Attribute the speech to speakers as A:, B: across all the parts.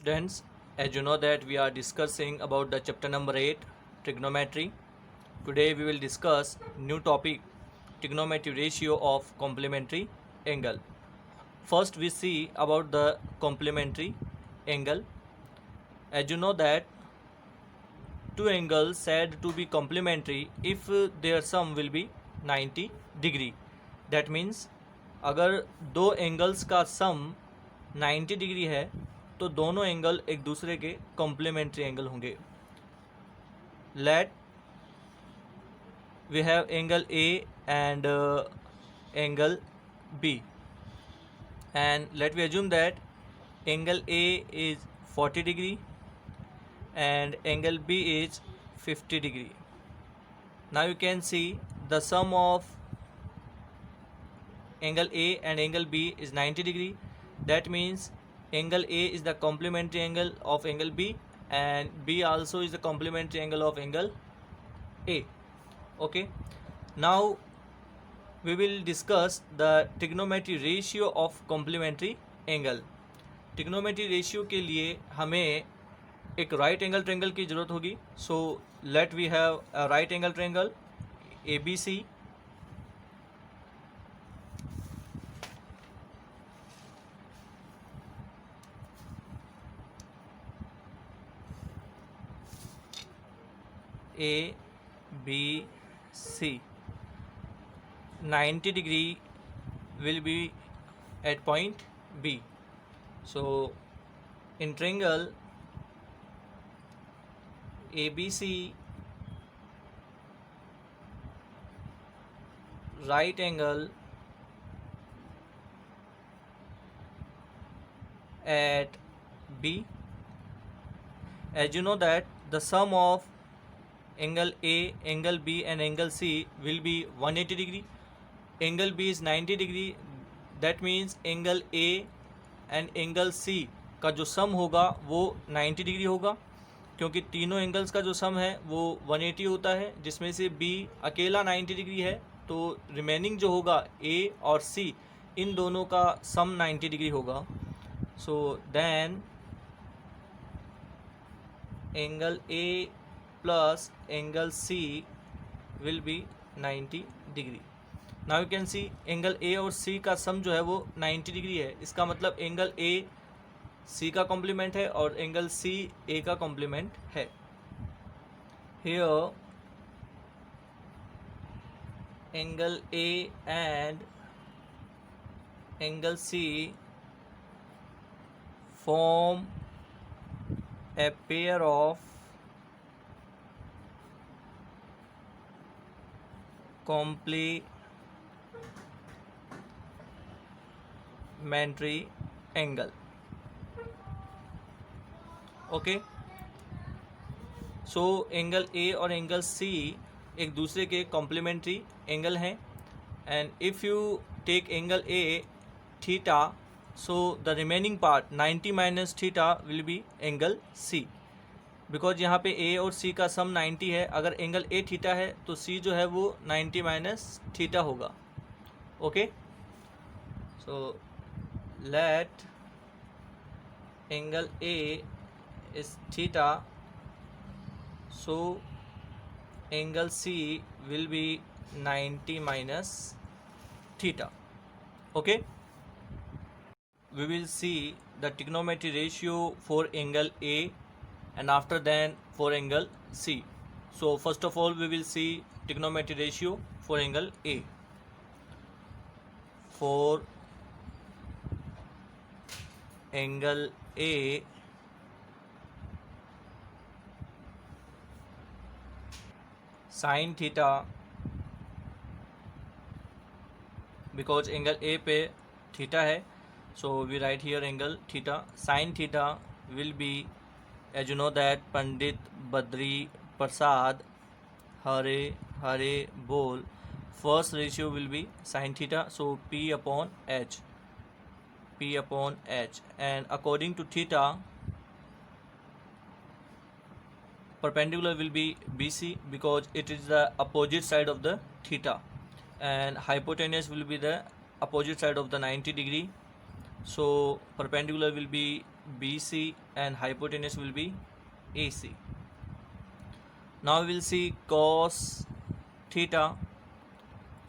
A: students, as you know that we are discussing about the chapter number 8, trigonometry. Today we will discuss new topic, trigonometry ratio of complementary angle. First we see about the complementary angle. As you know that two angles said to be complementary if their sum will be 90 degree. That means अगर दो angles का सम 90 degree है तो दोनों angle एक दूसरे के complementary angle होंगे. Let we have angle A and angle B and let we assume that angle A is 40 degree and angle B is 50 degree. Now you can see the sum of angle A and angle B is 90 degree. That means angle A is the complementary angle of angle B and B also is the complementary angle of angle A. Okay, now we will discuss the trigonometry ratio of complementary angle. trigonometry ratio के लिए हमें एक right angle triangle की ज़रूरत होगी. So let we have a right angle triangle A B C. A B C 90 degree will be at point B. So in triangle ABC, right angle at B. As you know that the sum of angle A, angle B and angle C will be 180 degree. Angle B is 90 degree. That means angle A and angle C का जो सम होगा वो 90 degree होगा, क्योंकि तीनों angles का जो सम है वो 180 होता है, जिसमें से B अकेला 90 डिग्री है. तो रिमेनिंग जो होगा A और C इन दोनों का सम 90 डिग्री होगा. So then angle A plus angle C will be 90 degree. Now you can see angle A और C का सम जो है वो 90 डिग्री है. इसका मतलब एंगल A C का कॉम्प्लीमेंट है और एंगल C A का कॉम्प्लीमेंट है. Here angle A and angle C form a pair of complementary angle. Okay, so angle A और एंगल सी एक दूसरे के कॉम्प्लीमेंट्री एंगल हैं. And if you take angle A theta, so the remaining part 90 minus theta will be angle C, because यहाँ पे ए और सी का सम 90 है. अगर एंगल ए थीटा है तो सी जो है वो 90 माइनस थीटा होगा. Okay, so let angle A is theta, so angle C will be 90 minus theta. Okay, we will see the trigonometry ratio for angle A and after then for angle C. So first of all we will see trigonometry ratio for angle A. For angle A, sine theta, because angle A पे theta है, so we write here angle theta. Sine theta will be, as you know that Pandit Badri Prasad हरे हरे बोल, first ratio will be sine theta. So P upon H, P upon H, and according to theta perpendicular will be BC because it is the opposite side of the theta, and hypotenuse will be the opposite side of the 90 degree. So perpendicular will be BC and hypotenuse will be AC. Now we will see cos theta.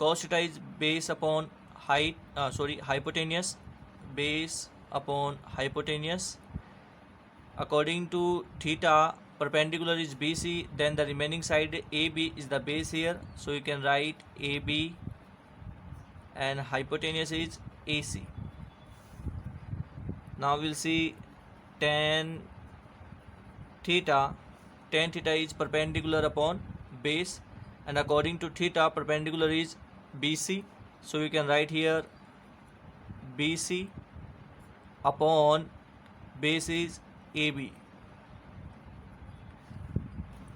A: Cos theta is base upon hypotenuse, base upon hypotenuse. According to theta, perpendicular is BC, then the remaining side AB is the base here, so you can write AB and hypotenuse is AC. Now we'll see tan theta. Tan theta is perpendicular upon base, and according to theta, perpendicular is BC, so you can write here BC upon base is AB.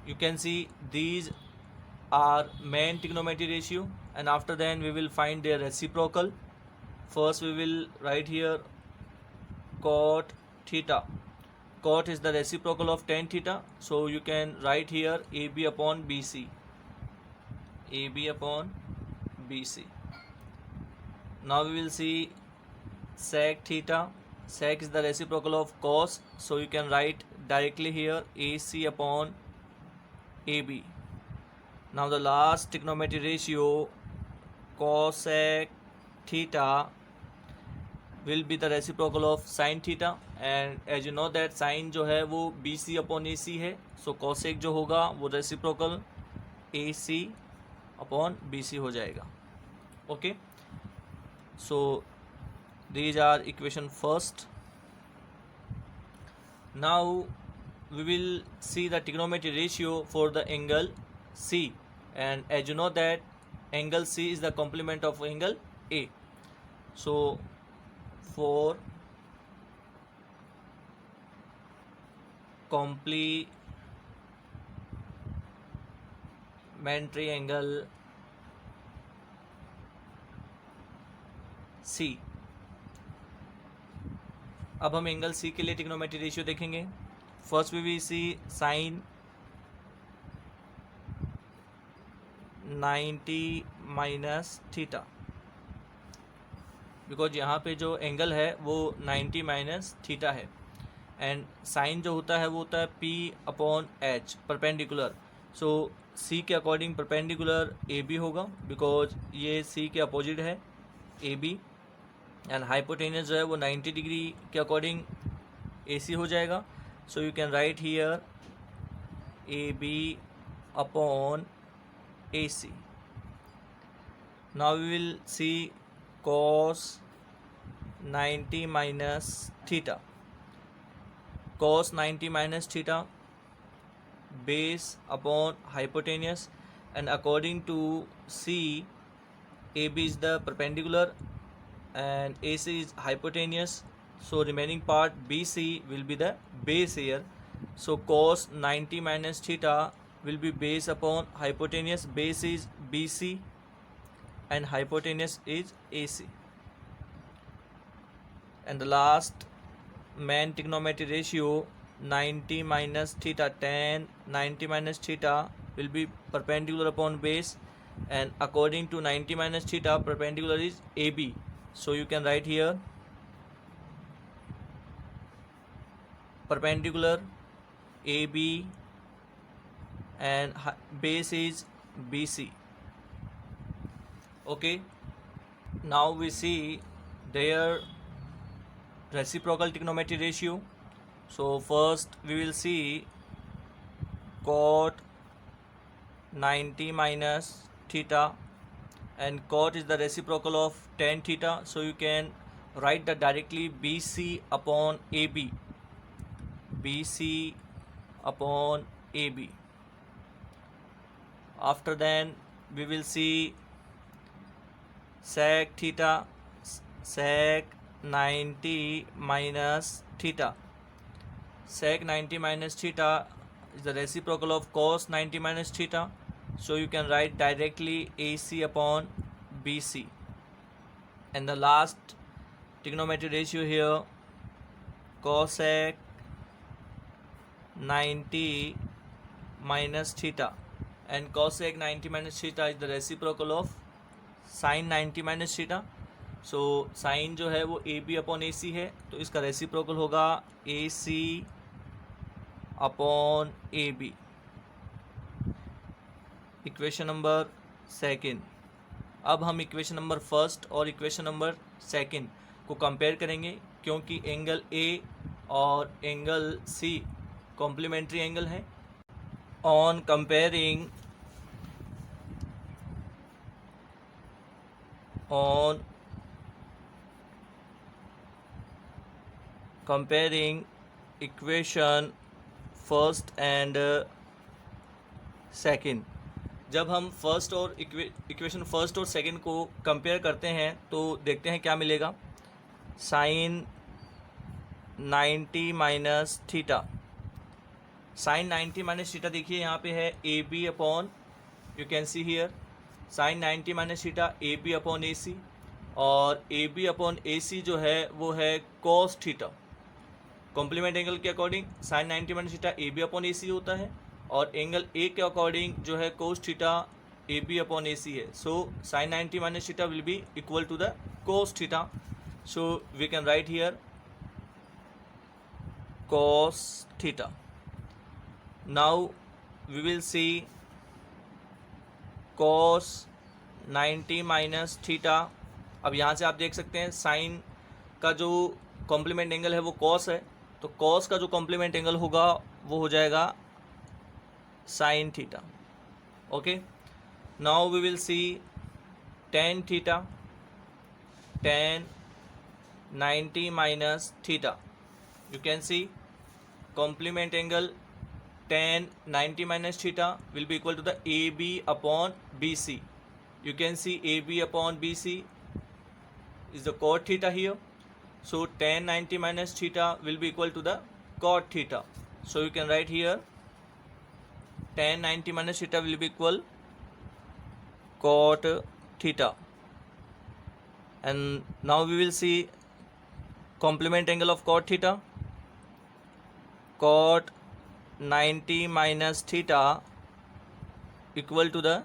A: You can see these are main trigonometry ratio, and after then we will find their reciprocal. First we will write here cot theta. Cot is the reciprocal of tan theta, so you can write here AB upon BC. AB upon BC. Now we will see sec theta. Sec is the reciprocal of cos, so you can write directly here AC upon AB. Now the last trigonometry ratio, cosec theta, will be the reciprocal of sin theta, and as you know that sin जो है वो BC upon AC है, so cosec जो होगा वो reciprocal AC upon BC हो जाएगा. Okay, so these are equation first. Now we will see the trigonometry ratio for the angle C, and as you know that angle C is the complement of angle A. So for complementary angle C, अब हम angle C के लिए trigonometry ratio देखेंगे. First we will see sine 90 minus theta, because यहाँ पे जो angle है वो 90 माइनस थीटा है, एंड साइन जो होता है वो होता है P upon H perpendicular. So C के अकॉर्डिंग परपेंडिकुलर AB होगा, बिकॉज ये C के अपोजिट है AB, एंड हाइपोटेनस जो है वो 90 डिग्री के अकॉर्डिंग AC हो जाएगा. So you can write here AB upon AC. Now we will see cos 90 minus theta. cos 90 minus theta base upon hypotenuse, and according to C, AB is the perpendicular and AC is hypotenuse, so remaining part BC will be the base here. So cos 90 minus theta will be base upon hypotenuse. Base is BC and hypotenuse is AC. And the last main trigonometry ratio 90 minus theta, tan 90 minus theta will be perpendicular upon base, and according to 90 minus theta perpendicular is AB, so you can write here perpendicular AB and base is BC. Okay, now we see their reciprocal trigonometry ratio. So first we will see cot 90 minus theta, and cot is the reciprocal of tan theta, so you can write that directly BC upon AB. BC upon AB. After then we will see sec theta, sec 90 minus theta. Sec 90 minus theta is the reciprocal of cos 90 minus theta, so you can write directly AC upon BC. And the last trigonometry ratio here, cosec 90 minus theta, and cosec 90 minus theta is the reciprocal of sin 90 minus theta. So sine जो है वो AB upon AC है, तो इसका reciprocal होगा AC upon A B. Equation number second. अब हम equation number first और इक्वेशन नंबर सेकेंड को कंपेयर करेंगे, क्योंकि एंगल ए और एंगल सी कॉम्प्लीमेंट्री एंगल है। On comparing equation first and second, जब हम फर्स्ट और इक्वेशन फर्स्ट और सेकेंड को कंपेयर करते हैं तो देखते हैं क्या मिलेगा। Sine 90 minus theta, sine 90 minus theta देखिए यहाँ पे है A B upon, you can see here sine 90 minus theta A B upon A C, और ए बी अपॉन ए सी जो है वो है कॉस थीटा। कॉम्प्लीमेंट एंगल के according sine 90 minus theta A B upon A C होता है, और angle A के अकॉर्डिंग जो है cos theta A B upon A C है। So sine 90 minus theta will be equal to the cos theta. So we can write here cos theta. Now we will see cos 90 minus theta. अब यहाँ से आप देख सकते हैं sign का जो कॉम्प्लीमेंट एंगल है वो cos है, तो cos का जो कॉम्प्लीमेंट एंगल होगा वो हो जाएगा sine theta. Okay, now we will see tan theta, tan 90 minus theta. You can see complement angle tan 90 minus theta will be equal to the AB upon BC. You can see AB upon BC is the cot theta here. So tan 90 minus theta will be equal to the cot theta. So you can write here tan 90 minus theta will be equal cot theta. And now we will see complement angle of cot theta. Cot 90 minus theta equal to the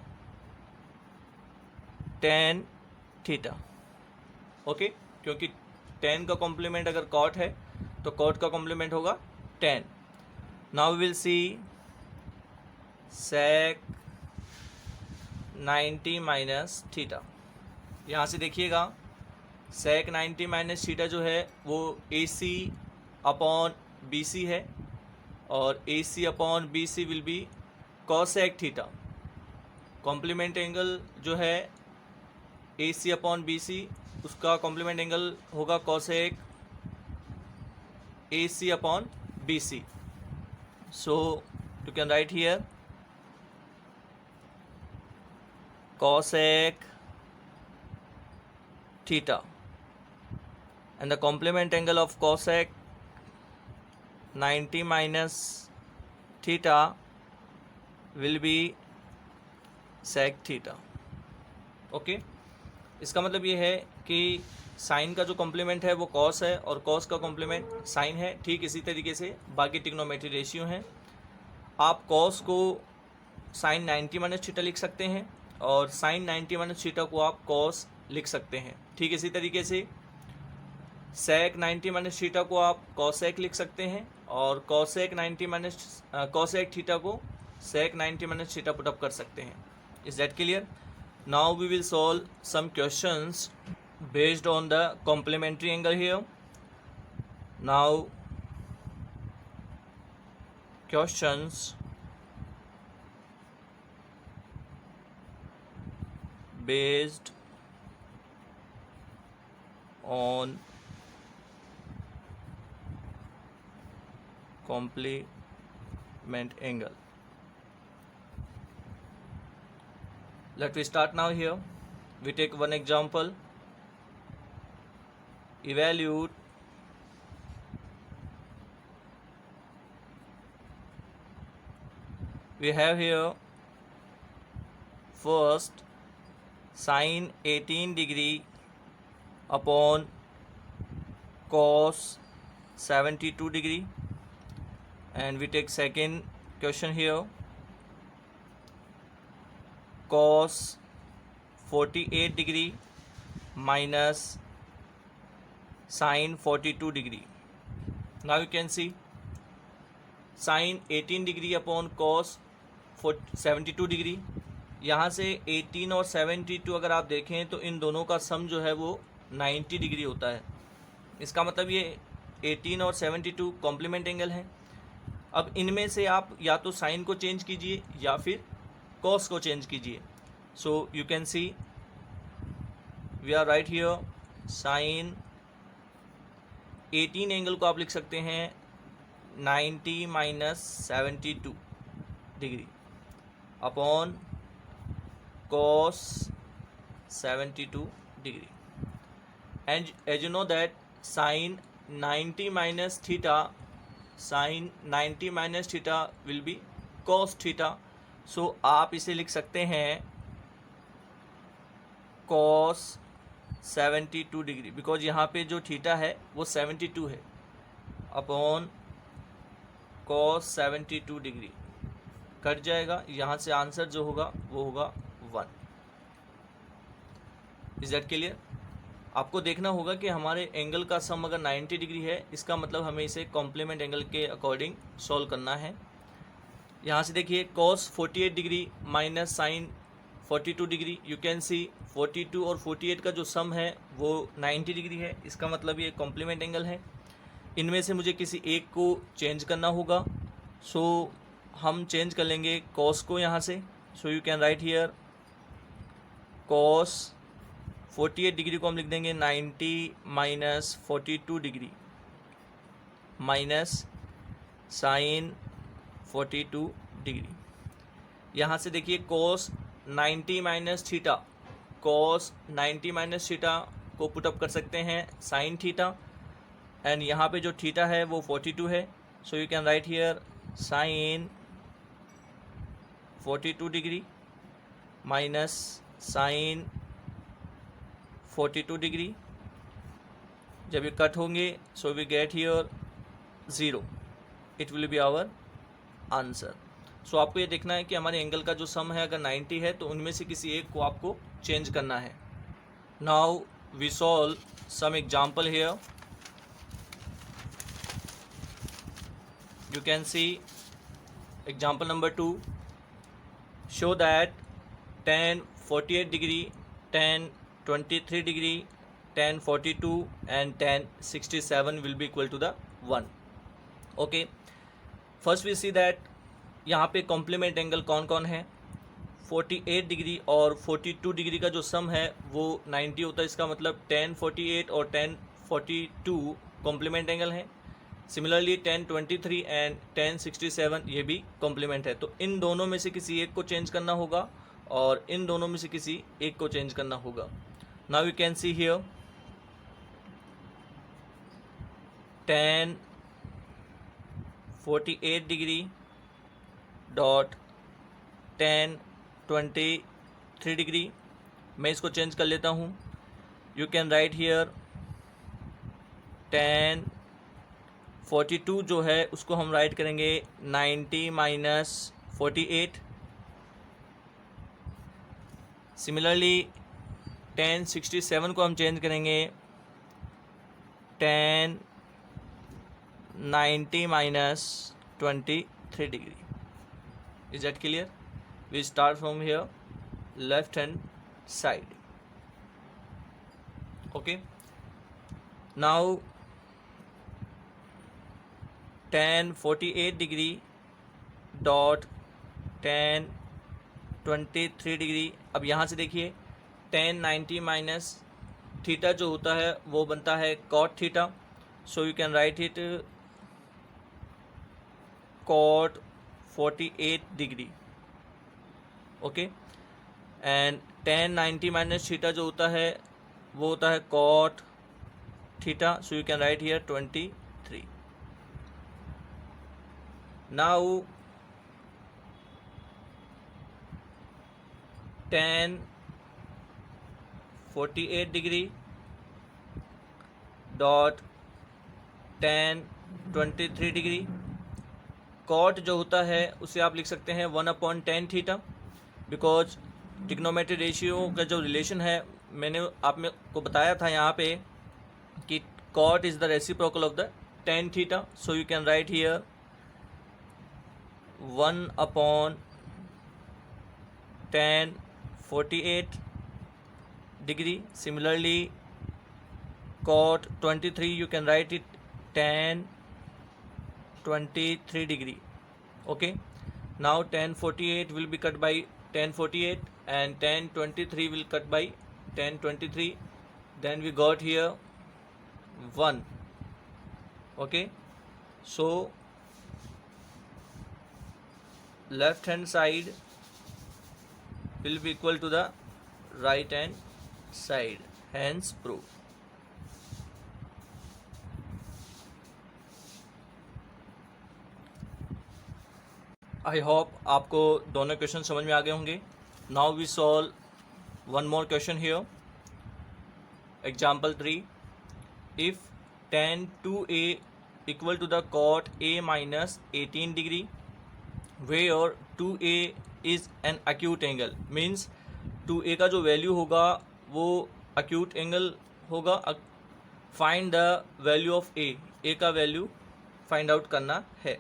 A: tan theta. Okay, क्योंकि tan का complement अगर cot है तो cot का complement होगा tan. Now we will see sec 90 minus theta. यहाँ से देखिएगा sec 90 माइनस थीटा जो है वो ए सी अपॉन बी सी है, और A C upon B C will be cosec theta. Complement angle जो है A C upon B C, उसका कॉम्प्लीमेंट एंगल होगा cosec A C upon B C. So you can write here cosec theta, and the complement angle of cosec 90 minus theta will be sec theta. Okay, इसका मतलब ये है कि sign का जो complement है वो cos है और cos का कॉम्प्लीमेंट साइन है। ठीक इसी तरीके से बाकी ट्रिग्नोमेट्री रेशियो हैं। आप cos को साइन 90 माइनस थीटा लिख सकते हैं, और साइन 90 माइनस थीटा को आप cos लिख सकते हैं। ठीक इसी तरीके से sec 90 माइनस थीटा को आप cosec लिख सकते हैं, और cosec 90 माइनस cosec थीटा को sec 90 माइनस थीटा पुटअप कर सकते हैं। Is that clear? Now we will solve some questions based on the complementary angle here. Now questions based on complement angle. Let we start now here. We take one example. Evaluate we have here first sin 18 degree upon cos 72 degree, and we take second question here, cos 48 degree minus sin 42 degree. Now you can see sine 18 degree upon cos 72 degree. यहाँ से 18 और 72 अगर आप देखें तो इन दोनों का सम जो है वो 90 डिग्री होता है। इसका मतलब ये 18 और 72 कॉम्प्लीमेंट एंगल हैं। अब इनमें से आप या तो साइन को चेंज कीजिए या फिर कॉस को चेंज कीजिए। So you can see we are write here sine 18 angle को आप लिख सकते हैं 90 minus 72 degree upon cos 72 degree, and as you know that sin 90 minus theta will be cos theta. So आप इसे लिख सकते हैं cos 72 डिग्री, बिकॉज यहाँ पे जो थीटा है वो 72 है, अपॉन cos 72 डिग्री कट जाएगा। यहाँ से आंसर जो होगा वो होगा 1। Is that clear? आपको देखना होगा कि हमारे एंगल का सम अगर 90 डिग्री है, इसका मतलब हमें इसे कॉम्प्लीमेंट एंगल के अकॉर्डिंग सॉल्व करना है। यहाँ से देखिए cos 48 डिग्री minus sine 42 degree, you can see 42 और 48 का जो सम है वो 90 डिग्री है। इसका मतलब ये कॉम्प्लीमेंट एंगल है। इनमें से मुझे किसी एक को चेंज करना होगा। सो हम चेंज कर लेंगे cos को यहाँ से। So you can write here cos 48 degree को हम लिख देंगे 90 minus 42 degree minus sine 42 degree. यहाँ से देखिए cos 90 minus theta, cos 90 minus theta को पुटअप कर सकते हैं साइन थीटा, एंड यहाँ पे जो थीटा है वो 42 है। So you can write here sine 42 degree minus sine 42 degree. जब ये कट होंगे so we get here 0, it will be our answer. So आपको ये देखना है कि हमारे एंगल का जो सम है अगर 90 है तो उनमें से किसी एक को आपको चेंज करना है। Now we solve some example here. You can see example number 2, show that tan 48 degree, tan 23 degree, tan 42 and tan 67 will be equal to the 1. Okay, first we see that यहाँ पे complement angle कौन कौन है। 48 degree और 42 degree का जो सम है वो 90 होता है। इसका मतलब tan 48 और tan 42 कॉम्प्लीमेंट एंगल है। सिमिलरली tan 23 एंड tan 67 ये भी कॉम्प्लीमेंट है। तो इन दोनों में से किसी एक को चेंज करना होगा और इन दोनों में से किसी एक को चेंज करना होगा। Now you can see here tan 48 degree dot tan 23 degree. मैं इसको चेंज कर लेता हूँ। You can write here tan 42 जो है उसको हम राइट करेंगे 90 माइनस 48। सिमिलरली tan 67 को हम चेंज करेंगे tan 90 minus 23 degree. Is that clear? We start from here left hand side. Okay, now tan 48 degree dot tan 23 degree. अब यहाँ से देखिए tan 90 माइनस थीटा जो होता है वो बनता है cot theta. So you can write it cot 48 degree. Okay, and tan 90 minus theta जो होता है वो होता है cot theta. So you can write here 23। Now tan 48 degree dot tan 23 degree. Cot जो होता है उसे आप लिख सकते हैं 1/tan theta, because trigonometry ratio का जो रिलेशन है मैंने आप में को बताया था यहाँ पे कि cot is the reciprocal of the tan theta. So you can write here 1/tan48 degree. Similarly, cot 23, you can write it tan 23 degree. Okay, now tan 48 will be cut by tan 48 and tan 23 will cut by tan 23. Then we got here 1. Okay, so left hand side will be equal to the right hand side, hence proof. I hope आपको दोनों question समझ में आ गए होंगे. Now we solve one more question here. Example 3. इफ tan 2a equal to the cot a minus 18 degree where 2a is an acute angle, means 2a का जो वैल्यू होगा वो acute एंगल होगा. Find the value of a का value find out करना है.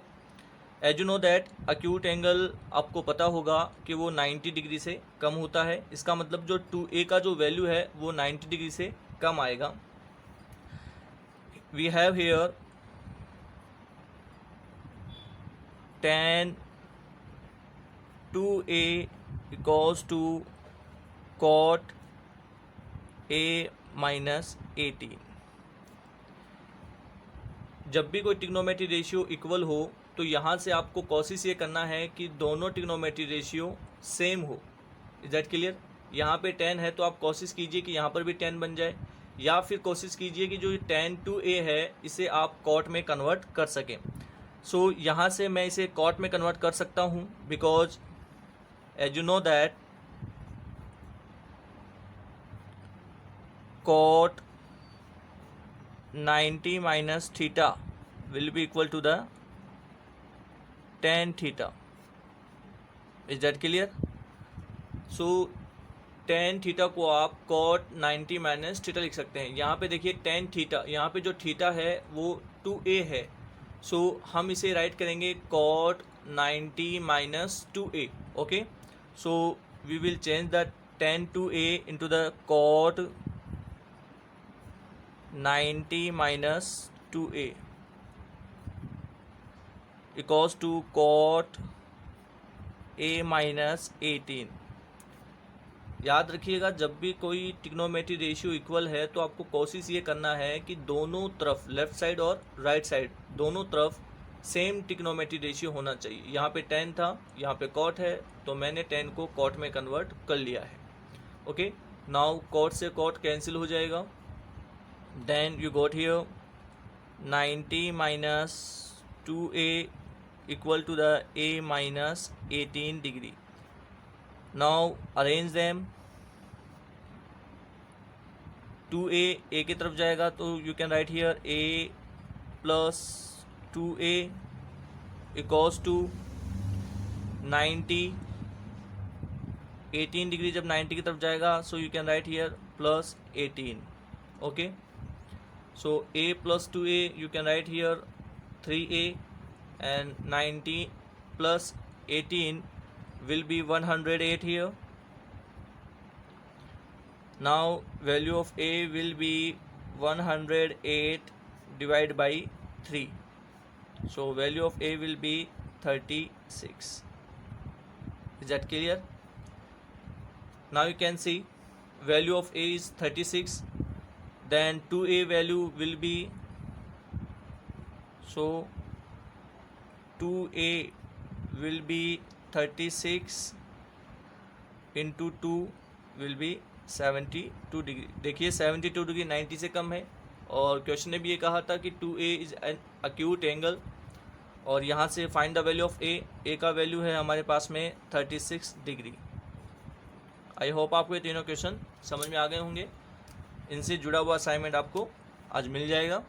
A: As you know that acute angle आपको पता होगा कि वो 90 डिग्री से कम होता है. इसका मतलब जो 2a का जो वैल्यू है वो 90 डिग्री से कम आएगा. We have here tan 2a equals to cot a minus 18. जब भी कोई ट्रिग्नोमेट्री रेशियो इक्वल हो तो यहाँ से आपको कोशिश ये करना है कि दोनों ट्रिग्नोमेट्री रेशियो सेम हो. Is that clear? यहाँ पे 10 है तो आप कोशिश कीजिए कि यहाँ पर भी 10 बन जाए, या फिर कोशिश कीजिए कि जो tan 2a है इसे आप cot में कन्वर्ट कर सकें. सो यहाँ से मैं इसे cot में कन्वर्ट कर सकता हूँ, because as you know that cot 90 minus theta will be equal to the tan theta. Is that clear? So tan theta को आप cot 90 minus theta लिख सकते हैं. यहाँ पे देखिए tan theta, यहाँ पे जो theta है वो 2a है. So हम इसे राइट करेंगे cot 90 minus 2a. Okay, so we will change the tan 2a into the cot 90 minus 2a equals to cot a minus 18. याद रखिएगा, जब भी कोई ट्रिग्नोमेट्री रेशियो इक्वल है तो आपको कोशिश ये करना है कि दोनों तरफ, लेफ्ट साइड और राइट साइड, दोनों तरफ सेम ट्रिग्नोमेट्री रेशियो होना चाहिए. यहाँ पे tan था, यहाँ पे cot है, तो मैंने tan को cot में कन्वर्ट कर लिया है. ओके, नाउ cot से cot कैंसिल हो जाएगा. Then you got here 90 minus 2a equal to the a minus 18 degree. Now arrange them. 2a a की तरफ जाएगा तो you can write here a plus 2a equals to 90. 18 degree जब 90 की तरफ जाएगा so you can write here plus 18. Okay, so a plus 2a you can write here 3a and 90 plus 18 will be 108 here. Now value of a will be 108 divided by 3. So value of a will be 36. Is that clear? Now you can see value of a is 36. Then 2a value will be, so 2a will be 36 into 2 will be 72 degree. देखिए 72 degree 90 से कम है, और question ने भी ये कहा था कि 2a is an acute angle, और यहाँ से find the value of a का वैल्यू है हमारे पास में 36 डिग्री. आई होप आपको ये तीनों क्वेश्चन समझ में आ गए होंगे. इनसे जुड़ा हुआ असाइनमेंट आपको आज मिल जाएगा.